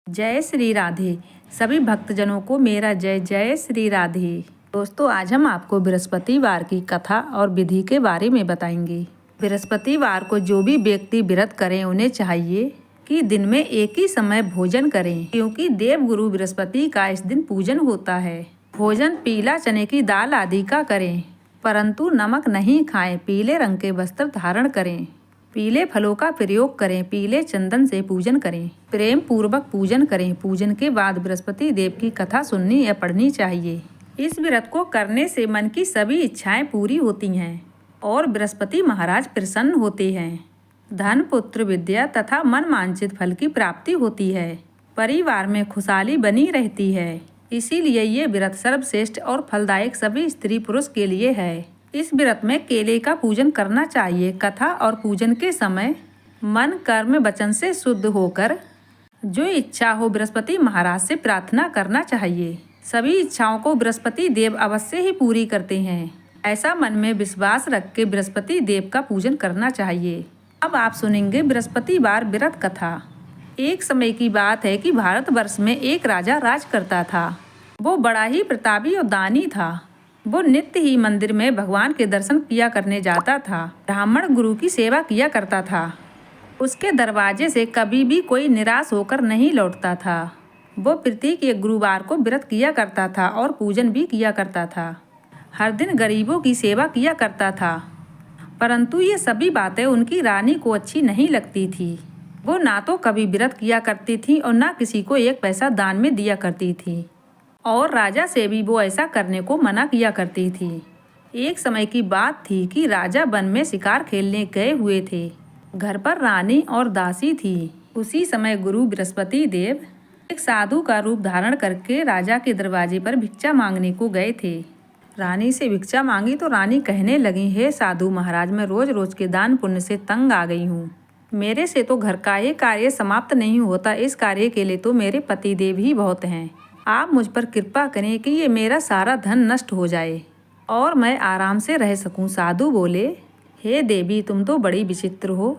जय श्री राधे। सभी भक्तजनों को मेरा जय जय श्री राधे। दोस्तों, आज हम आपको बृहस्पतिवार की कथा और विधि के बारे में बताएंगे। बृहस्पतिवार को जो भी व्यक्ति व्रत करें उन्हें चाहिए कि दिन में एक ही समय भोजन करें, क्योंकि देव गुरु बृहस्पति का इस दिन पूजन होता है। भोजन पीला चने की दाल आदि का करें, परंतु नमक नहीं खाएं। पीले रंग के वस्त्र धारण करें, पीले फलों का प्रयोग करें, पीले चंदन से पूजन करें, प्रेम पूर्वक पूजन करें। पूजन के बाद बृहस्पति देव की कथा सुननी या पढ़नी चाहिए। इस व्रत को करने से मन की सभी इच्छाएं पूरी होती हैं और बृहस्पति महाराज प्रसन्न होते हैं। धन, पुत्र, विद्या तथा मन वांछित फल की प्राप्ति होती है। परिवार में खुशहाली बनी रहती है। इसीलिए ये व्रत सर्वश्रेष्ठ और फलदायक सभी स्त्री पुरुष के लिए है। इस व्रत में केले का पूजन करना चाहिए। कथा और पूजन के समय मन, कर्म, वचन से शुद्ध होकर जो इच्छा हो बृहस्पति महाराज से प्रार्थना करना चाहिए। सभी इच्छाओं को बृहस्पति देव अवश्य ही पूरी करते हैं। ऐसा मन में विश्वास रख के बृहस्पति देव का पूजन करना चाहिए। अब आप सुनेंगे बृहस्पतिवार व्रत कथा। एक समय की बात है कि भारतवर्ष में एक राजा राज करता था। वो बड़ा ही प्रतापी और दानी था। वो नित्य ही मंदिर में भगवान के दर्शन किया करने जाता था। ब्राह्मण गुरु की सेवा किया करता था। उसके दरवाजे से कभी भी कोई निराश होकर नहीं लौटता था। वो प्रत्येक एक गुरुवार को व्रत किया करता था और पूजन भी किया करता था। हर दिन गरीबों की सेवा किया करता था, परंतु ये सभी बातें उनकी रानी को अच्छी नहीं लगती थी। वो ना तो कभी व्रत किया करती थी और ना किसी को एक पैसा दान में दिया करती थी, और राजा से भी वो ऐसा करने को मना किया करती थी। एक समय की बात थी कि राजा वन में शिकार खेलने गए हुए थे। घर पर रानी और दासी थी। उसी समय गुरु बृहस्पति देव एक साधु का रूप धारण करके राजा के दरवाजे पर भिक्षा मांगने को गए थे। रानी से भिक्षा मांगी तो रानी कहने लगी, हे साधु महाराज, मैं रोज रोज के दान पुण्य से तंग आ गई हूँ। मेरे से तो घर का ये कार्य समाप्त नहीं होता। इस कार्य के लिए तो मेरे पति देव ही बहुत हैं। आप मुझ पर कृपा करें कि ये मेरा सारा धन नष्ट हो जाए और मैं आराम से रह सकूं। साधु बोले, हे देवी, तुम तो बड़ी विचित्र हो।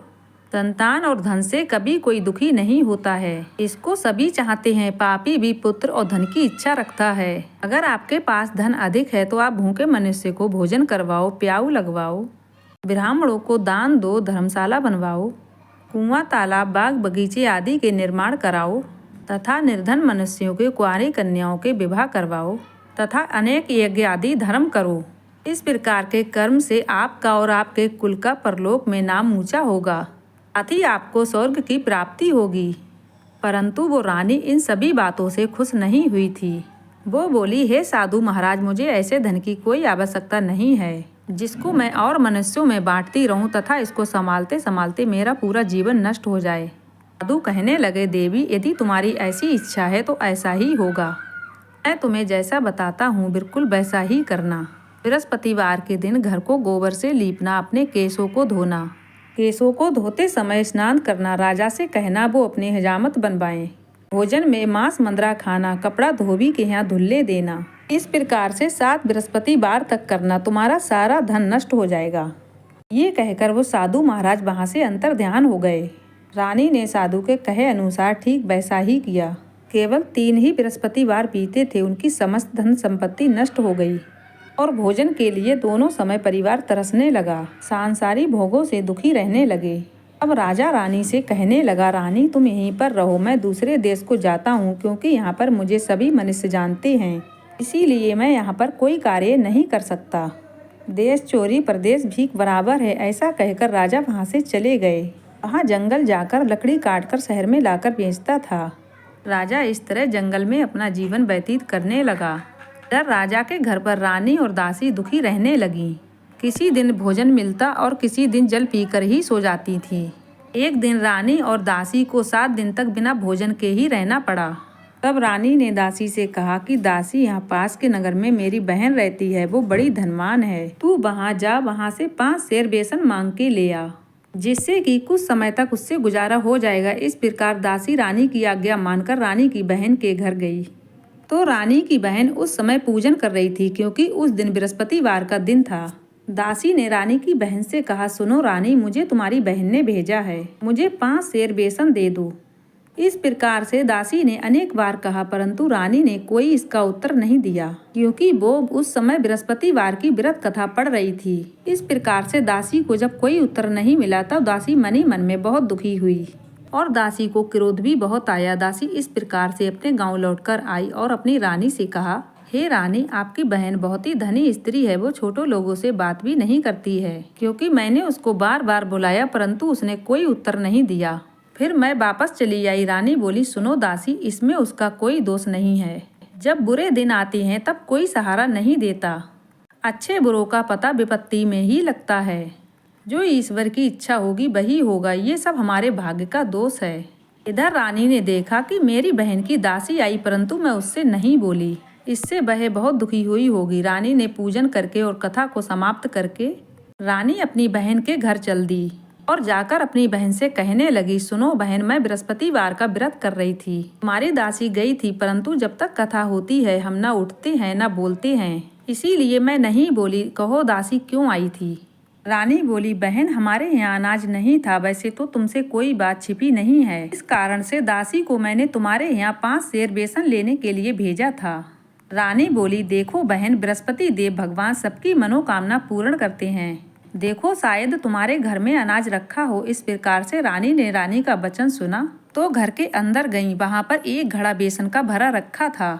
संतान और धन से कभी कोई दुखी नहीं होता है। इसको सभी चाहते हैं। पापी भी पुत्र और धन की इच्छा रखता है। अगर आपके पास धन अधिक है तो आप भूखे मनुष्य को भोजन करवाओ, प्याऊ लगवाओ, ब्राह्मणों को दान दो, धर्मशाला बनवाओ, कुआं, तालाब, बाग बगीचे आदि के निर्माण कराओ तथा निर्धन मनुष्यों के कुंवारी कन्याओं के विवाह करवाओ तथा अनेक यज्ञ आदि धर्म करो। इस प्रकार के कर्म से आपका और आपके कुल का परलोक में नाम ऊंचा होगा, साथ ही आपको स्वर्ग की प्राप्ति होगी। परंतु वो रानी इन सभी बातों से खुश नहीं हुई थी। वो बोली, हे साधु महाराज, मुझे ऐसे धन की कोई आवश्यकता नहीं है जिसको मैं और मनुष्यों में बांटती रहूं तथा इसको संभालते संभालते मेरा पूरा जीवन नष्ट हो जाए। साधु कहने लगे, देवी, यदि तुम्हारी ऐसी इच्छा है तो ऐसा ही होगा। मैं तुम्हें जैसा बताता हूँ बिल्कुल वैसा ही करना। बृहस्पतिवार के दिन घर को गोबर से लीपना, अपने केशों को धोना, केशों को धोते समय स्नान करना, राजा से कहना वो अपने हजामत बनवाएं, भोजन में मांस मंद्रा खाना, कपड़ा धोबी के यहाँ धुल्ले देना। इस प्रकार से 7 बृहस्पतिवार तक करना, तुम्हारा सारा धन नष्ट हो जाएगा। ये कहकर वो साधु महाराज वहाँ से अंतर्ध्यान हो गए। रानी ने साधु के कहे अनुसार ठीक वैसा ही किया। केवल 3 ही बृहस्पतिवार बीते थे, उनकी समस्त धन संपत्ति नष्ट हो गई और भोजन के लिए दोनों समय परिवार तरसने लगा। सांसारी भोगों से दुखी रहने लगे। अब राजा रानी से कहने लगा, रानी, तुम यहीं पर रहो, मैं दूसरे देश को जाता हूँ, क्योंकि यहाँ पर मुझे सभी मनुष्य जानते हैं। इसीलिए मैं यहाँ पर कोई कार्य नहीं कर सकता। देश चोरी परदेश भीख बराबर है। ऐसा कहकर राजा वहाँ से चले गए। वहाँ जंगल जाकर लकड़ी काटकर शहर में लाकर बेचता था। राजा इस तरह जंगल में अपना जीवन व्यतीत करने लगा। इधर राजा के घर पर रानी और दासी दुखी रहने लगी। किसी दिन भोजन मिलता और किसी दिन जल पीकर ही सो जाती थी। एक दिन रानी और दासी को 7 दिन तक बिना भोजन के ही रहना पड़ा। तब रानी ने दासी से कहा कि दासी, यहाँ पास के नगर में मेरी बहन रहती है, वो बड़ी धनवान है। तू वहाँ जा, वहाँ से 5 सेर बेसन मांग के ले आ, जिससे कि कुछ समय तक उससे गुजारा हो जाएगा। इस प्रकार दासी रानी की आज्ञा मानकर रानी की बहन के घर गई। तो रानी की बहन उस समय पूजन कर रही थी, क्योंकि उस दिन बृहस्पतिवार का दिन था। दासी ने रानी की बहन से कहा, सुनो रानी, मुझे तुम्हारी बहन ने भेजा है, मुझे 5 सेर बेसन दे दो। इस प्रकार से दासी ने अनेक बार कहा, परंतु रानी ने कोई इसका उत्तर नहीं दिया, क्योंकि वो उस समय बृहस्पतिवार की व्रत कथा पढ़ रही थी। इस प्रकार से दासी को जब कोई उत्तर नहीं मिला तब दासी मन ही मन में बहुत दुखी हुई और दासी को क्रोध भी बहुत आया। दासी इस प्रकार से अपने गाँव लौटकर आई और अपनी रानी से कहा, हे रानी, आपकी बहन बहुत ही धनी स्त्री है। वो छोटे लोगों से बात भी नहीं करती है, क्योंकि मैंने उसको बार बार बुलाया परंतु उसने कोई उत्तर नहीं दिया। फिर मैं वापस चली आई। रानी बोली, सुनो दासी, इसमें उसका कोई दोष नहीं है। जब बुरे दिन आते हैं तब कोई सहारा नहीं देता। अच्छे बुरों का पता विपत्ति में ही लगता है। जो ईश्वर की इच्छा होगी वही होगा। ये सब हमारे भाग्य का दोष है। इधर रानी ने देखा कि मेरी बहन की दासी आई, परंतु मैं उससे नहीं बोली। इससे वह बहुत दुखी हुई होगी। रानी ने पूजन करके और कथा को समाप्त करके रानी अपनी बहन के घर चल दी और जाकर अपनी बहन से कहने लगी, सुनो बहन, मैं बृहस्पतिवार का व्रत कर रही थी। हमारी दासी गई थी, परंतु जब तक कथा होती है हम न उठते हैं न बोलते हैं, इसीलिए मैं नहीं बोली। कहो दासी क्यों आई थी? रानी बोली, बहन, हमारे यहाँ अनाज नहीं था। वैसे तो तुमसे कोई बात छिपी नहीं है। इस कारण से दासी को मैंने तुम्हारे यहाँ 5 सेर बेसन लेने के लिए भेजा था। रानी बोली, देखो बहन, बृहस्पति देव भगवान सबकी मनोकामना पूर्ण करते हैं। देखो शायद तुम्हारे घर में अनाज रखा हो। इस प्रकार से रानी ने रानी का वचन सुना तो घर के अंदर गई। वहां पर एक घड़ा बेसन का भरा रखा था।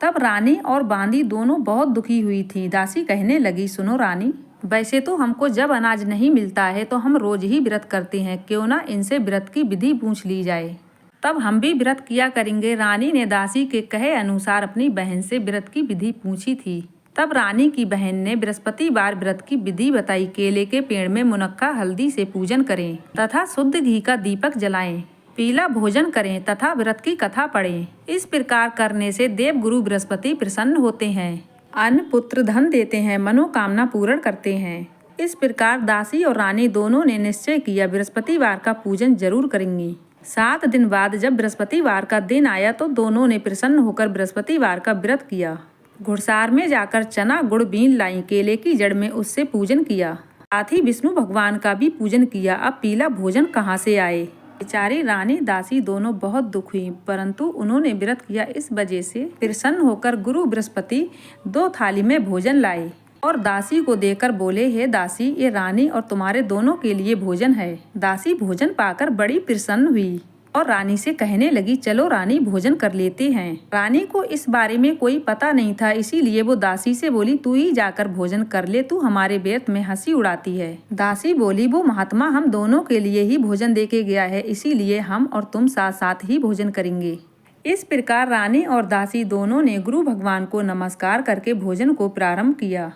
तब रानी और बांदी दोनों बहुत दुखी हुई थी। दासी कहने लगी, सुनो रानी, वैसे तो हमको जब अनाज नहीं मिलता है तो हम रोज ही व्रत करते हैं। क्यों ना इनसे व्रत की विधि पूछ ली जाए, तब हम भी व्रत किया करेंगे। रानी ने दासी के कहे अनुसार अपनी बहन से व्रत की विधि पूछी थी। तब रानी की बहन ने बृहस्पतिवार व्रत की विधि बताई। केले के पेड़ में मुनक्का हल्दी से पूजन करें तथा शुद्ध घी का दीपक जलाएं, पीला भोजन करें तथा व्रत की कथा पढ़ें। इस प्रकार करने से देव गुरु बृहस्पति प्रसन्न होते हैं, अन्न पुत्र धन देते हैं, मनोकामना पूर्ण करते हैं। इस प्रकार दासी और रानी दोनों ने निश्चय किया बृहस्पतिवार का पूजन जरूर करेंगी। 7 दिन बाद जब बृहस्पतिवार का दिन आया तो दोनों ने प्रसन्न होकर बृहस्पतिवार का व्रत किया। घुड़सार में जाकर चना गुड़ बीन लाई, केले की जड़ में उससे पूजन किया। साथ ही विष्णु भगवान का भी पूजन किया। अब पीला भोजन कहाँ से आए? बेचारी रानी दासी दोनों बहुत दुख हुई, परंतु उन्होंने व्रत किया, इस वजह से प्रसन्न होकर गुरु बृहस्पति 2 थाली में भोजन लाए और दासी को देकर बोले, हे दासी, ये रानी और तुम्हारे दोनों के लिए भोजन है। दासी भोजन पाकर बड़ी प्रसन्न हुई और रानी से कहने लगी, चलो रानी, भोजन कर लेते हैं। रानी को इस बारे में कोई पता नहीं था, इसीलिए वो दासी से बोली, तू ही जाकर भोजन कर ले, तू हमारे व्रत में हंसी उड़ाती है। दासी बोली, वो महात्मा हम दोनों के लिए ही भोजन दे के गया है, इसीलिए हम और तुम साथ साथ ही भोजन करेंगे। इस प्रकार रानी और दासी दोनों ने गुरु भगवान को नमस्कार करके भोजन को प्रारंभ किया।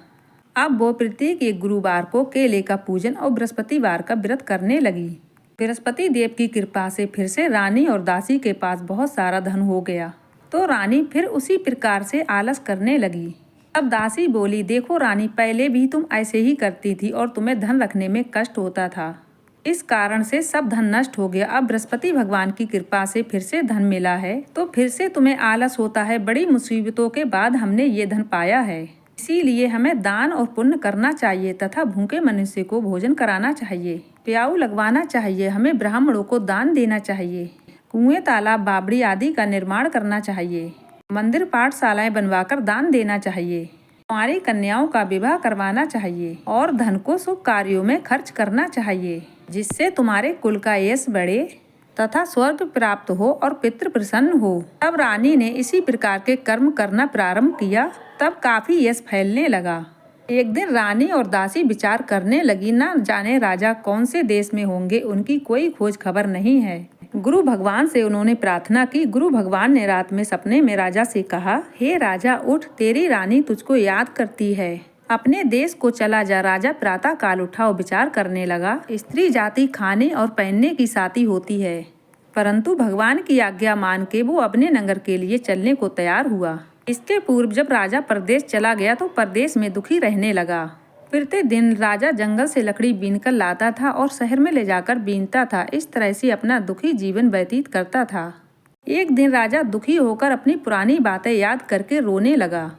अब वो प्रत्येक एक गुरुवार को केले का पूजन और बृहस्पतिवार का व्रत करने लगी। बृहस्पति देव की कृपा से फिर से रानी और दासी के पास बहुत सारा धन हो गया। तो रानी फिर उसी प्रकार से आलस करने लगी। अब दासी बोली, देखो रानी, पहले भी तुम ऐसे ही करती थी और तुम्हें धन रखने में कष्ट होता था। इस कारण से सब धन नष्ट हो गया। अब बृहस्पति भगवान की कृपा से फिर से धन मिला है तो फिर से तुम्हें आलस होता है। बड़ी मुसीबतों के बाद हमने ये धन पाया है, इसीलिए हमें दान और पुण्य करना चाहिए तथा भूखे मनुष्य को भोजन कराना चाहिए, प्याऊ लगवाना चाहिए, हमें ब्राह्मणों को दान देना चाहिए, कुएं, तालाब, बावड़ी आदि का निर्माण करना चाहिए, मंदिर पाठशालाएं बनवाकर दान देना चाहिए, कुंवारी कन्याओं का विवाह करवाना चाहिए और धन को शुभ कार्यों में खर्च करना चाहिए, जिससे तुम्हारे कुल का यश बढ़े तथा स्वर्ग प्राप्त हो और पितृ प्रसन्न हो। तब रानी ने इसी प्रकार के कर्म करना प्रारंभ किया। तब काफी यश फैलने लगा। एक दिन रानी और दासी विचार करने लगी, ना जाने राजा कौन से देश में होंगे, उनकी कोई खोज खबर नहीं है। गुरु भगवान से उन्होंने प्रार्थना की। गुरु भगवान ने रात में सपने में राजा से कहा, हे राजा, उठ, तेरी रानी तुझको याद करती है, अपने देश को चला जा। राजा प्रातः काल उठा और विचार करने लगा। स्त्री जाति खाने और पहनने की साथी होती है, परंतु भगवान की आज्ञा मान के वो अपने नगर के लिए चलने को तैयार हुआ। इसके पूर्व जब राजा परदेश चला गया तो परदेश में दुखी रहने लगा। फिरते दिन राजा जंगल से लकड़ी बीनकर लाता था और शहर में ले जाकर बीनता था। इस तरह से अपना दुखी जीवन व्यतीत करता था। एक दिन राजा दुखी होकर अपनी पुरानी बातें याद करके रोने लगा।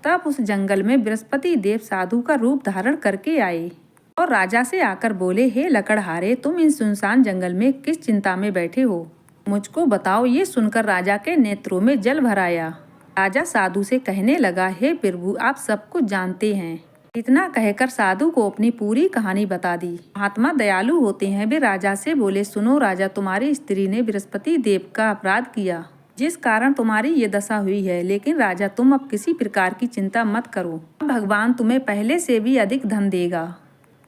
तब उस जंगल में बृहस्पति देव साधु का रूप धारण करके आए और राजा से आकर बोले, हे लकड़हारे, तुम इन सुनसान जंगल में किस चिंता में बैठे हो? मुझको बताओ। ये सुनकर राजा के नेत्रों में जल भर आया। राजा साधु से कहने लगा, हे प्रभु, आप सब कुछ जानते हैं। इतना कहकर साधु को अपनी पूरी कहानी बता दी। महात्मा दयालु होते हैं। वे राजा से बोले, सुनो राजा, तुम्हारी स्त्री ने बृहस्पति देव का अपराध किया, जिस कारण तुम्हारी ये दशा हुई है। लेकिन राजा, तुम अब किसी प्रकार की चिंता मत करो। भगवान तुम्हें पहले से भी अधिक धन देगा।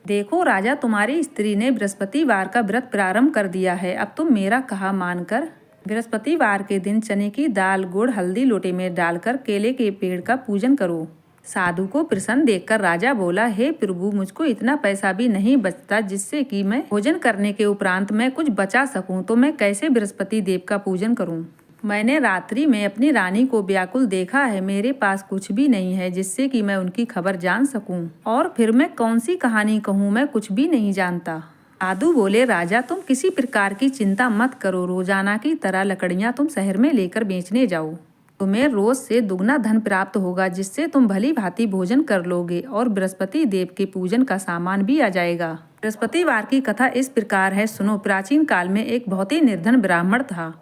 देखो राजा, तुम्हारी स्त्री ने बृहस्पतिवार का व्रत प्रारंभ कर दिया है। अब तुम मेरा कहा मानकर बृहस्पतिवार के दिन चने की दाल, गुड़, हल्दी लोटे में डालकर केले के पेड़ का पूजन करो। साधु को प्रसन्न देखकर राजा बोला, हे प्रभु, मुझको इतना पैसा भी नहीं बचता जिससे कि मैं भोजन करने के उपरांत मैं कुछ बचा सकूं। तो मैं कैसे बृहस्पति देव का पूजन करूं? मैंने रात्रि में अपनी रानी को व्याकुल देखा है। मेरे पास कुछ भी नहीं है जिससे कि मैं उनकी खबर जान सकूं। और फिर मैं कौन सी कहानी कहूँ? मैं कुछ भी नहीं जानता। साधु बोले, राजा, तुम किसी प्रकार की चिंता मत करो। रोजाना की तरह लकड़ियाँ तुम शहर में लेकर बेचने जाओ। तुम्हें रोज से दुगना धन प्राप्त होगा, जिससे तुम भली भांति भोजन कर लोगे और बृहस्पति देव के पूजन का सामान भी आ जाएगा। बृहस्पतिवार की कथा इस प्रकार है, सुनो। प्राचीन काल में एक बहुत ही निर्धन ब्राह्मण था।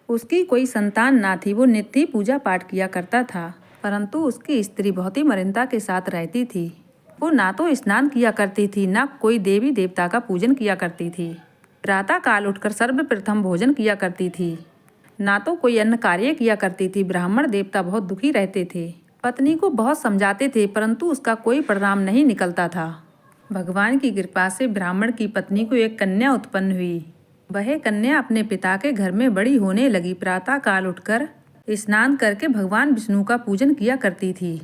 उसकी कोई संतान ना थी। वो नित्य ही पूजा पाठ किया करता था, परंतु उसकी स्त्री बहुत ही मरिनता के साथ रहती थी। वो ना तो स्नान किया करती थी, ना कोई देवी देवता का पूजन किया करती थी। प्रातः काल उठकर सर्वप्रथम भोजन किया करती थी, ना तो कोई अन्य कार्य किया करती थी। ब्राह्मण देवता बहुत दुखी रहते थे। पत्नी को बहुत समझाते थे, परंतु उसका कोई परिणाम नहीं निकलता था। भगवान की कृपा से ब्राह्मण की पत्नी को एक कन्या उत्पन्न हुई। वह कन्या अपने पिता के घर में बड़ी होने लगी। प्रातः काल उठकर स्नान करके भगवान विष्णु का पूजन किया करती थी।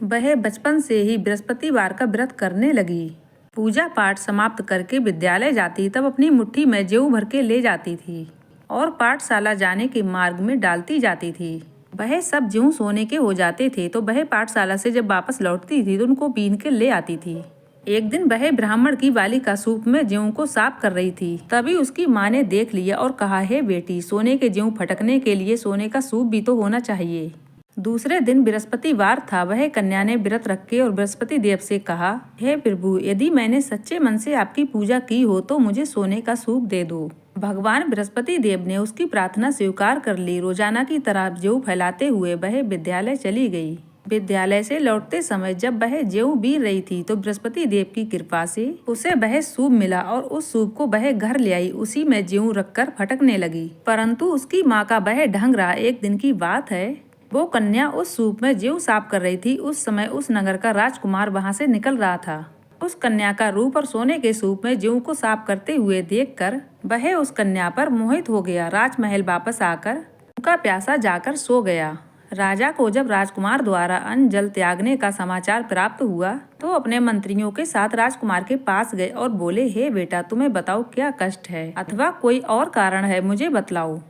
वह बचपन से ही बृहस्पतिवार का व्रत करने लगी। पूजा पाठ समाप्त करके विद्यालय जाती, तब अपनी मुट्ठी में जौ भर के ले जाती थी और पाठशाला जाने के मार्ग में डालती जाती थी। वह सब जौ सोने के हो जाते थे, तो वह पाठशाला से जब वापस लौटती थी तो उनको बीन के ले आती थी। एक दिन वह ब्राह्मण की बालिका सूप में जौ को साफ कर रही थी। तभी उसकी माँ ने देख लिया और कहा, हे बेटी, सोने के जौ फटकने के लिए सोने का सूप भी तो होना चाहिए। दूसरे दिन बृहस्पतिवार था। वह कन्या ने व्रत रखे और बृहस्पति देव से कहा, हे प्रभु, यदि मैंने सच्चे मन से आपकी पूजा की हो तो मुझे सोने का सूप दे दो। भगवान बृहस्पति देव ने उसकी प्रार्थना स्वीकार कर ली। रोजाना की तरह जौ फैलाते हुए वह विद्यालय चली गई। विद्यालय से लौटते समय जब वह जौ बीन रही थी तो बृहस्पति देव की कृपा से उसे वह सूप मिला और उस सूप को वह घर ले आई। उसी में जौ रखकर फटकने लगी, परंतु उसकी माँ का वह ढंग रहा। एक दिन की बात है, वो कन्या उस सूप में जौ साफ कर रही थी। उस समय उस नगर का राजकुमार वहां से निकल रहा था। उस कन्या का रूप और सोने के सूप में जौ को साफ करते हुए देखकर वह उस कन्या पर मोहित हो गया। राजमहल वापस आकर उनका प्यासा जाकर सो गया। राजा को जब राजकुमार द्वारा अन्न जल त्यागने का समाचार प्राप्त हुआ तो अपने मंत्रियों के साथ राजकुमार के पास गए और बोले, हे बेटा, तुम्हें बताओ क्या कष्ट है अथवा कोई और कारण है, मुझे बतलाओ।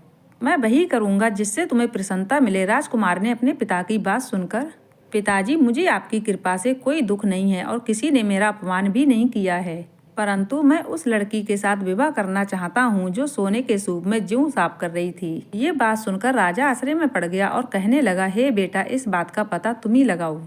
मैं वही करूँगा जिससे तुम्हें प्रसन्नता मिले। राजकुमार ने अपने पिता की बात सुनकर, पिताजी, मुझे आपकी कृपा से कोई दुख नहीं है और किसी ने मेरा अपमान भी नहीं किया है, परंतु मैं उस लड़की के साथ विवाह करना चाहता हूँ जो सोने के सूप में जौ साफ कर रही थी। ये बात सुनकर राजा आश्चर्य में पड़ गया और कहने लगा, हे बेटा, इस बात का पता तुम ही लगाओ।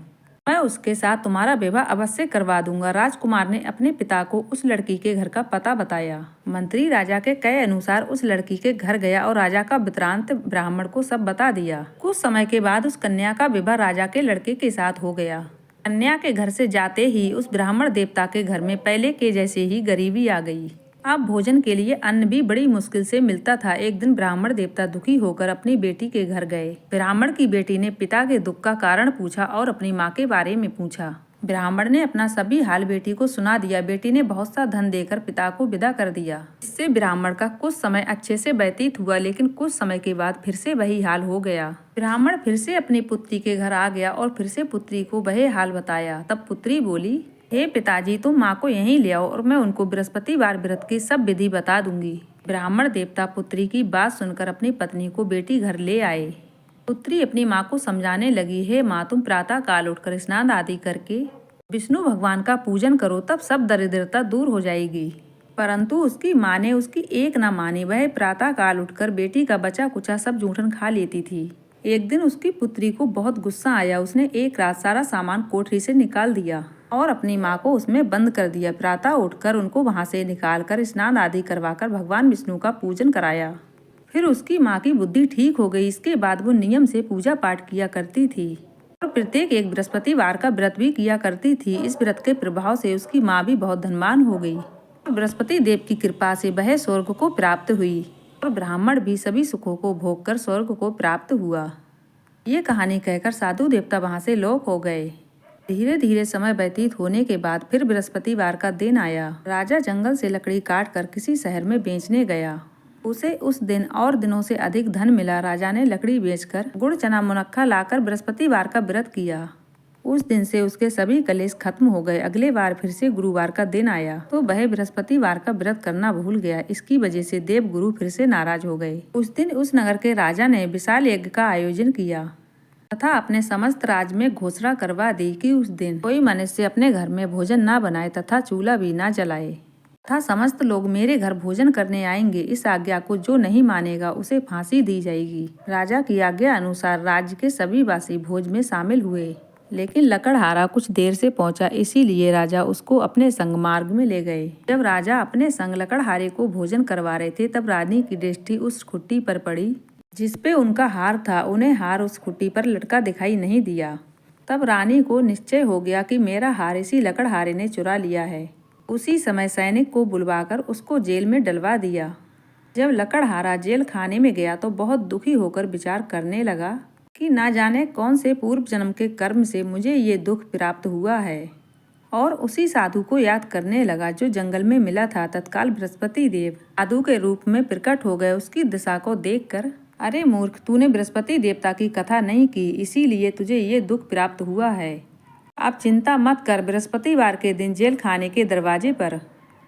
मैं उसके साथ तुम्हारा विवाह अवश्य करवा दूंगा। राजकुमार ने अपने पिता को उस लड़की के घर का पता बताया। मंत्री राजा के कहे अनुसार उस लड़की के घर गया और राजा का वृत्तांत ब्राह्मण को सब बता दिया। कुछ समय के बाद उस कन्या का विवाह राजा के लड़के के साथ हो गया। कन्या के घर से जाते ही उस ब्राह्मण देवता के घर में पहले के जैसे ही गरीबी आ गई। अब भोजन के लिए अन्न भी बड़ी मुश्किल से मिलता था। एक दिन ब्राह्मण देवता दुखी होकर अपनी बेटी के घर गए। ब्राह्मण की बेटी ने पिता के दुख का कारण पूछा और अपनी माँ के बारे में पूछा। ब्राह्मण ने अपना सभी हाल बेटी को सुना दिया। बेटी ने बहुत सा धन देकर पिता को विदा कर दिया। इससे ब्राह्मण का कुछ समय अच्छे से व्यतीत हुआ, लेकिन कुछ समय के बाद फिर से वही हाल हो गया। ब्राह्मण फिर से अपनी पुत्री के घर आ गया और फिर से पुत्री को वही हाल बताया। तब पुत्री बोली, हे पिताजी, तुम माँ को यहीं ले आओ और मैं उनको बृहस्पतिवार व्रत की सब विधि बता दूंगी। ब्राह्मण देवता पुत्री की बात सुनकर अपनी पत्नी को बेटी घर ले आए। पुत्री अपनी माँ को समझाने लगी, हे माँ, तुम प्रातः काल उठकर स्नान आदि करके विष्णु भगवान का पूजन करो, तब सब दरिद्रता दूर हो जाएगी। परंतु उसकी माँ ने उसकी एक न मानी। वह प्रातः काल उठकर बेटी का बचा कुचा सब जूठन खा लेती थी। एक दिन उसकी पुत्री को बहुत गुस्सा आया। उसने एक रात सारा सामान कोठरी से निकाल दिया और अपनी माँ को उसमें बंद कर दिया। प्रातः उठकर उनको वहाँ से निकालकर स्नान आदि करवाकर भगवान विष्णु का पूजन कराया। फिर उसकी माँ की बुद्धि ठीक हो गई। इसके बाद वो नियम से पूजा पाठ किया करती थी और प्रत्येक एक बृहस्पतिवार का व्रत भी किया करती थी। इस व्रत के प्रभाव से उसकी माँ भी बहुत धनवान हो गई और बृहस्पति देव की कृपा से वह स्वर्ग को प्राप्त हुई और ब्राह्मण भी सभी सुखों को भोग कर स्वर्ग को प्राप्त हुआ। ये कहानी कहकर साधु देवता वहां से लोप हो गए। धीरे धीरे समय व्यतीत होने के बाद फिर बृहस्पतिवार का दिन आया। राजा जंगल से लकड़ी काट कर किसी शहर में बेचने गया। उसे उस दिन और दिनों से अधिक धन मिला। राजा ने लकड़ी बेचकर गुड़ चना मुनक्खा लाकर बृहस्पतिवार का व्रत किया। उस दिन से उसके सभी कलेश खत्म हो गए। अगले बार फिर से गुरुवार का दिन आया तो वह बृहस्पतिवार का व्रत करना भूल गया। इसकी वजह से देव गुरु फिर से नाराज हो गए। उस दिन उस नगर के राजा ने विशाल यज्ञ का आयोजन किया तथा अपने समस्त राज्य में घोषणा करवा दी कि उस दिन कोई मनुष्य अपने घर में भोजन न बनाए तथा चूल्हा भी न जलाए तथा समस्त लोग मेरे घर भोजन करने आएंगे। इस आज्ञा को जो नहीं मानेगा उसे फांसी दी जाएगी। राजा की आज्ञा अनुसार राज्य के सभी वासी भोज में शामिल हुए, लेकिन लकड़हारा कुछ देर से पहुंचा, इसीलिए राजा उसको अपने संग मार्ग में ले गए। जब राजा अपने संग लकड़हारे को भोजन करवा रहे थे तब रानी की दृष्टि उस खुट्टी पर पड़ी जिसपे उनका हार था। उन्हें हार उस खुट्टी पर लटका दिखाई नहीं दिया। तब रानी को निश्चय हो गया कि मेरा हार इसी लकड़हारे ने चुरा लिया है। उसी समय सैनिक को बुलवाकर उसको जेल में डलवा दिया। जब लकड़हारा जेल खाने में गया तो बहुत दुखी होकर विचार करने लगा कि ना जाने कौन से पूर्व जन्म के कर्म से मुझे ये दुख प्राप्त हुआ है, और उसी साधु को याद करने लगा जो जंगल में मिला था। तत्काल बृहस्पति देव साधु के रूप में प्रकट हो गए। उसकी दशा को देखकर, अरे मूर्ख, तूने बृहस्पति देवता की कथा नहीं की, इसीलिए तुझे ये दुख प्राप्त हुआ है। अब चिंता मत कर, बृहस्पतिवार के दिन जेल खाने के दरवाजे पर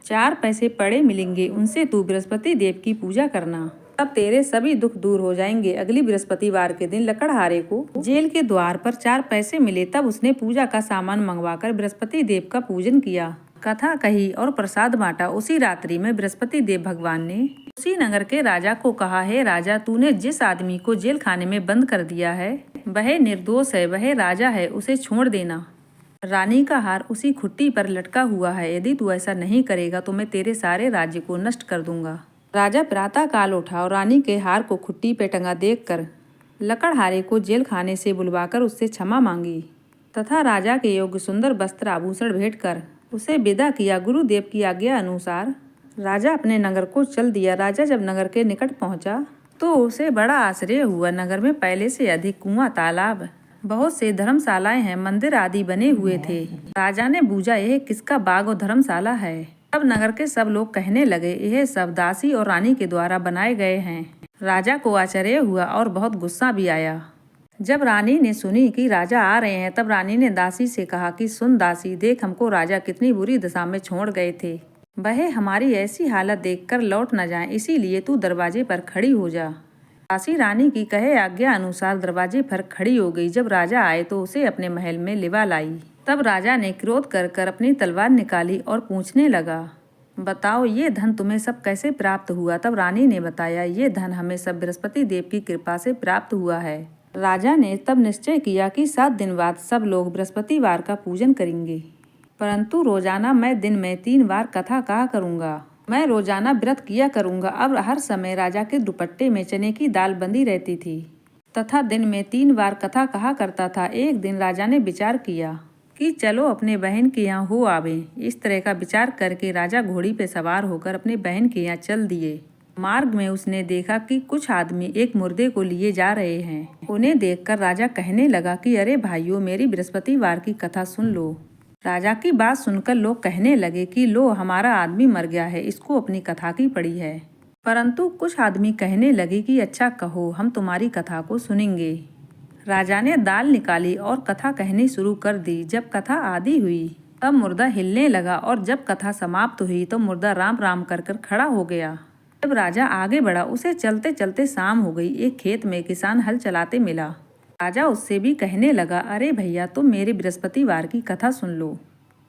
4 पैसे पड़े मिलेंगे, उनसे तू बृहस्पति देव की पूजा करना, तब तेरे सभी दुख दूर हो जाएंगे। अगली बृहस्पतिवार के दिन लकड़हारे को जेल के द्वार पर 4 पैसे मिले। तब उसने पूजा का सामान मंगवाकर बृहस्पति देव का पूजन किया, कथा कही और प्रसाद बांटा। उसी रात्रि में बृहस्पति देव भगवान ने उसी नगर के राजा को कहा, हे राजा, तूने जिस आदमी को जेल खाने में बंद कर दिया है वह निर्दोष है, वह राजा है, उसे छोड़ देना। रानी का हार उसी खुट्टी पर लटका हुआ है। यदि तू ऐसा नहीं करेगा तो मैं तेरे सारे राज्य को नष्ट कर दूंगा। राजा प्रातः काल उठा और रानी के हार को खुट्टी पे टंगा देखकर लकड़हारे को जेल खाने से बुलवाकर उससे क्षमा मांगी तथा राजा के योग्य सुंदर वस्त्र आभूषण भेंट कर उसे विदा किया। गुरुदेव की आज्ञा अनुसार राजा अपने नगर को चल दिया। राजा जब नगर के निकट पहुंचा तो उसे बड़ा आश्चर्य हुआ। नगर में पहले से अधिक कुआं, तालाब, बहुत से धर्मशालाएं हैं, मंदिर आदि बने हुए थे। राजा ने बूझा, यह किसका बाग और धर्मशाला है। तब नगर के सब लोग कहने लगे, यह सब दासी और रानी के द्वारा बनाए गए हैं। राजा को आश्चर्य हुआ और बहुत गुस्सा भी आया। जब रानी ने सुनी कि राजा आ रहे हैं तब रानी ने दासी से कहा कि सुन दासी, देख, हमको राजा कितनी बुरी दशा में छोड़ गए थे। वह हमारी ऐसी हालत देखकर लौट न जाएं, इसीलिए तू दरवाजे पर खड़ी हो जा। दासी रानी की कहे आज्ञा अनुसार दरवाजे पर खड़ी हो गई। जब राजा आए तो उसे अपने महल में लिवा लाई। तब राजा ने क्रोध कर अपनी तलवार निकाली और पूछने लगा, बताओ ये धन तुम्हें सब कैसे प्राप्त हुआ। तब रानी ने बताया, ये धन हमें सब बृहस्पति देव की कृपा से प्राप्त हुआ है। राजा ने तब निश्चय किया कि 7 दिन बाद सब लोग बृहस्पतिवार का पूजन करेंगे, परंतु रोजाना मैं दिन में 3 बार कथा कहा करूँगा। मैं रोजाना व्रत किया करूँगा। अब हर समय राजा के दुपट्टे में चने की दाल बंधी रहती थी तथा दिन में 3 बार कथा कहा करता था। एक दिन राजा ने विचार किया कि चलो अपने बहन के यहाँ हो आवे। इस तरह का विचार करके राजा घोड़ी पे सवार होकर अपने बहन के यहाँ चल दिए। मार्ग में उसने देखा कि कुछ आदमी एक मुर्दे को लिए जा रहे हैं। उन्हें देखकर राजा कहने लगा कि अरे भाइयों, मेरी बृहस्पतिवार की कथा सुन लो। राजा की बात सुनकर लोग कहने लगे कि लो, हमारा आदमी मर गया है, इसको अपनी कथा की पड़ी है। परंतु कुछ आदमी कहने लगे कि अच्छा कहो, हम तुम्हारी कथा को सुनेंगे। राजा ने दाल निकाली और कथा कहनी शुरू कर दी। जब कथा आदि हुई तब मुर्दा हिलने लगा और जब कथा समाप्त हुई तो मुर्दा राम राम कर खड़ा हो गया। जब राजा आगे बढ़ा, उसे चलते चलते शाम हो गई। एक खेत में किसान हल चलाते मिला। राजा उससे भी कहने लगा, अरे भैया, तुम मेरे बृहस्पतिवार की कथा सुन लो।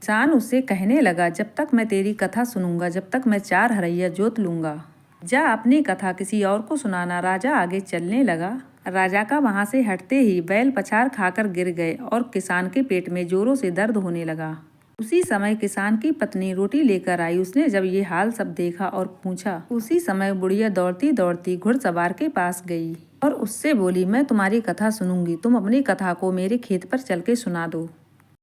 किसान उससे कहने लगा, जब तक मैं तेरी कथा सुनूंगा जब तक मैं 4 हरैया जोत लूंगा। जा अपनी कथा किसी और को सुनाना। राजा आगे चलने लगा। राजा का वहां से हटते ही बैल पछाड़ खाकर गिर गए और किसान के पेट में जोरों से दर्द होने लगा। उसी समय किसान की पत्नी रोटी लेकर आई। उसने जब ये हाल सब देखा और पूछा, उसी समय बुढ़िया दौड़ती दौड़ती घुड़सवार के पास गई और उससे बोली, मैं तुम्हारी कथा सुनूंगी, तुम अपनी कथा को मेरे खेत पर चल के सुना दो।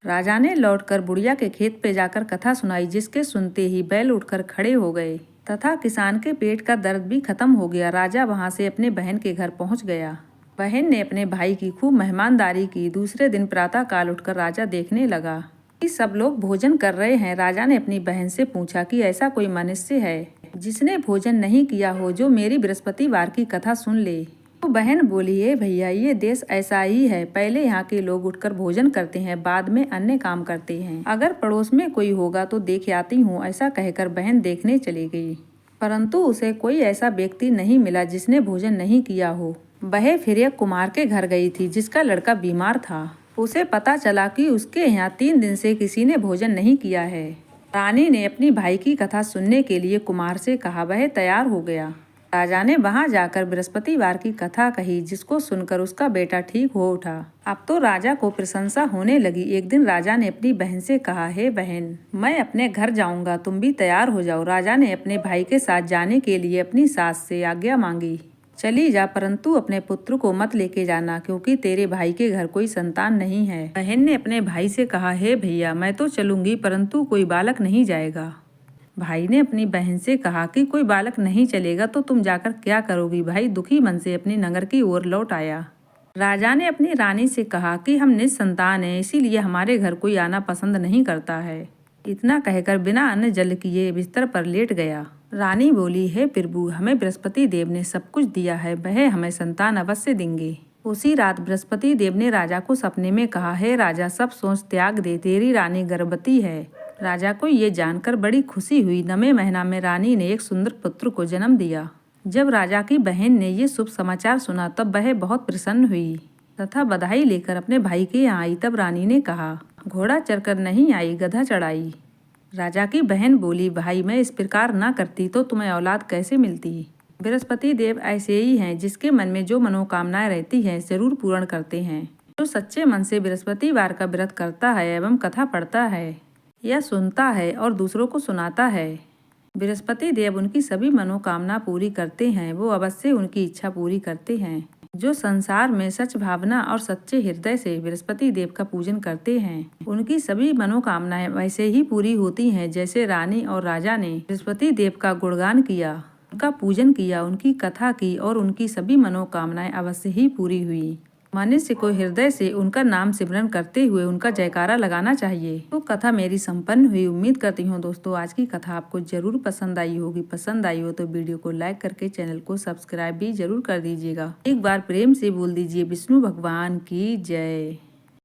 राजा ने लौटकर बुढ़िया के खेत पे जाकर कथा सुनाई, जिसके सुनते ही बैल उठकर खड़े हो गए तथा किसान के पेट का दर्द भी खत्म हो गया। राजा वहां से अपने बहन के घर पहुंच गया। बहन ने अपने भाई की खूब मेहमानदारी की। दूसरे दिन प्रातः काल उठकर राजा देखने लगा कि सब लोग भोजन कर रहे हैं। राजा ने अपनी बहन से पूछा कि ऐसा कोई मनुष्य है जिसने भोजन नहीं किया हो, जो मेरी बृहस्पतिवार की कथा सुन ले। तो बहन बोली, है भैया, ये देश ऐसा ही है। पहले यहाँ के लोग उठकर भोजन करते हैं, बाद में अन्य काम करते हैं। अगर पड़ोस में कोई होगा तो देख आती हूँ। ऐसा कहकर बहन देखने चली गई, परंतु उसे कोई ऐसा व्यक्ति नहीं मिला जिसने भोजन नहीं किया हो। वह फिर एक कुम्हार के घर गई थी, जिसका लड़का बीमार था। उसे पता चला कि उसके यहाँ 3 दिन से किसी ने भोजन नहीं किया है। रानी ने अपनी भाई की कथा सुनने के लिए कुम्हार से कहा। वह तैयार हो गया। राजा ने वहां जाकर बृहस्पतिवार की कथा कही, जिसको सुनकर उसका बेटा ठीक हो उठा। अब तो राजा को प्रशंसा होने लगी। एक दिन राजा ने अपनी बहन से कहा, हे बहन, मैं अपने घर जाऊंगा, तुम भी तैयार हो जाओ। राजा ने अपने भाई के साथ जाने के लिए अपनी सास से आज्ञा मांगी। चली जा, परंतु अपने पुत्र को मत लेके जाना, क्योंकि तेरे भाई के घर कोई संतान नहीं है। बहन ने अपने भाई से कहा, हे भैया, मैं तो चलूंगी, परंतु कोई बालक नहीं जाएगा। भाई ने अपनी बहन से कहा कि कोई बालक नहीं चलेगा तो तुम जाकर क्या करोगी। भाई दुखी मन से अपने नगर की ओर लौट आया। राजा ने अपनी रानी से कहा कि हम निसंतान हैं, इसीलिए हमारे घर कोई आना पसंद नहीं करता है। इतना कहकर बिना अन्न जल किए बिस्तर पर लेट गया। रानी बोली, हे प्रभु, हमें बृहस्पति देव ने सब कुछ दिया है, वह हमें संतान अवश्य देंगे। उसी रात बृहस्पति देव ने राजा को सपने में कहा, हे राजा, सब सोच त्याग दे, तेरी रानी गर्भवती है। राजा को ये जानकर बड़ी खुशी हुई। 9वें महीना में रानी ने एक सुंदर पुत्र को जन्म दिया। जब राजा की बहन ने ये शुभ समाचार सुना तब वह बहुत प्रसन्न हुई तथा बधाई लेकर अपने भाई के यहाँ आई। तब रानी ने कहा, घोड़ा चढ़कर नहीं आई, गधा चढ़ाई। राजा की बहन बोली, भाई, मैं इस प्रकार ना करती तो तुम्हें औलाद कैसे मिलती। बृहस्पति देव ऐसे ही हैं, जिसके मन में जो मनोकामनाएं रहती हैं जरूर पूर्ण करते हैं। जो सच्चे मन से बृहस्पतिवार का व्रत करता है एवं कथा पढ़ता है या सुनता है और दूसरों को सुनाता है, बृहस्पति देव उनकी सभी मनोकामना पूरी करते हैं। वो अवश्य उनकी इच्छा पूरी करते हैं। जो संसार में सच भावना और सच्चे हृदय से बृहस्पति देव का पूजन करते हैं, उनकी सभी मनोकामनाएं वैसे ही पूरी होती हैं जैसे रानी और राजा ने बृहस्पति देव का गुणगान किया, उनका पूजन किया, उनकी कथा की और उनकी सभी मनोकामनाएं अवश्य ही पूरी हुई। मनुष्य को हृदय से उनका नाम सिमरन करते हुए उनका जयकारा लगाना चाहिए। तो कथा मेरी संपन्न हुई। उम्मीद करती हूँ दोस्तों आज की कथा आपको जरूर पसंद आई होगी। पसंद आई हो तो वीडियो को लाइक करके चैनल को सब्सक्राइब भी जरूर कर दीजिएगा। एक बार प्रेम से बोल दीजिए, विष्णु भगवान की जय।